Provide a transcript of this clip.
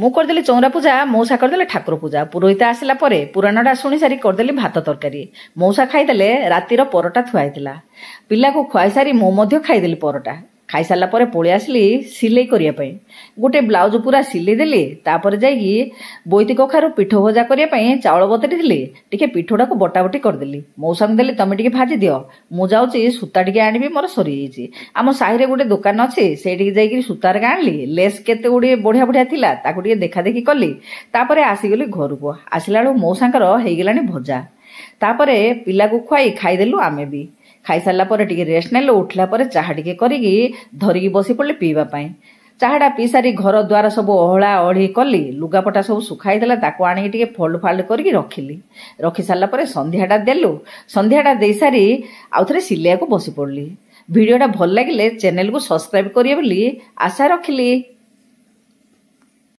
ମୁଁ କରିଦେଲି ଚଉରା ପୂଜା, ମଉସା କରିଦେଲେ ଠାକୁର ପୂଜା। ପୁରୋହିତ ଆସିଲା ପରେ ପୁରାଣଟା ଶୁଣି ସାରି କରିଦେଲି ଭାତ ତରକାରୀ। ମଉସା ଖାଇଦେଲେ। ରାତିର ପରଟା ଥୁଆ ହେଇଥିଲା। ପିଲାକୁ ଖୁଆଇସାରି ମୁଁ ମଧ୍ୟ ଖାଇଦେଲି ପରଟା। ଖାଇସାରିଲା ପରେ ପଳେଇ ଆସିଲି ସିଲେଇ କରିବା ପାଇଁ। ଗୋଟେ ବ୍ଲାଉଜ ପୁରା ସିଲେଇ ଦେଲି। ତାପରେ ଯାଇକି ବୋଇତି କଖାରୁ ପିଠଉ ଭଜା କରିବା ପାଇଁ ଚାଉଳ ବତୁରେଇଥିଲି। ଟିକେ ପିଠଉଟାକୁ ବଟାବଟି କରିଦେଲି। ମଉସାଙ୍କୁ ଦେଲି, ତମେ ଟିକେ ଭାଜି ଦିଅ, ମୁଁ ଯାଉଛି ସୂତା ଟିକେ ଆଣିବି, ମୋର ସରିଯାଇଛି। ଆମ ସାହିରେ ଗୋଟେ ଦୋକାନ ଅଛି, ସେଇଠିକି ଯାଇକି ସୂତା ଆଣିଲି। ଲେସ୍ କେତେ ଗୁଡ଼ିଏ ବଢ଼ିଆ ବଢ଼ିଆ ଥିଲା, ତାକୁ ଟିକେ ଦେଖା ଦେଖି କଲି। ତାପରେ ଆସିଗଲି ଘରକୁ। ଆସିଲା ବେଳକୁ ମଉସାଙ୍କର ହେଇଗଲାଣି ଭଜା। ତାପରେ ପିଲାକୁ ଖୁଆଇ ଖାଇଦେଲୁ ଆମେ ବି। ଖାଇସାରିଲା ପରେ ଟିକେ ରେଷ୍ଟ ନେଲୁ। ଉଠିଲା ପରେ ଚାହା ଟିକେ କରିକି ଧରିକି ବସି ପଡ଼ିଲି ପିଇବା ପାଇଁ। ଚାହାଟା ପିଇ ସାରି ଘର ଦ୍ୱାର ସବୁ ଅହଳା ଅହଳି କଲି। ଲୁଗାପଟା ସବୁ ଶୁଖାଇଥିଲା, ତାକୁ ଆଣିକି ଟିକେ ଫୋଲ୍ଡ ଫାଲ୍ଡ କରିକି ରଖିଲି। ରଖି ସାରିଲା ପରେ ସନ୍ଧ୍ୟାଟା ଦେଲୁ। ସନ୍ଧ୍ୟାଟା ଦେଇସାରି ଆଉଥରେ ସିଲେଇବାକୁ ବସି ପଡ଼ିଲି। ଭିଡ଼ିଓଟା ଭଲ ଲାଗିଲେ ଚ୍ୟାନେଲକୁ ସବସ୍କ୍ରାଇବ୍ କରିବେ ବୋଲି ଆଶା ରଖିଲି।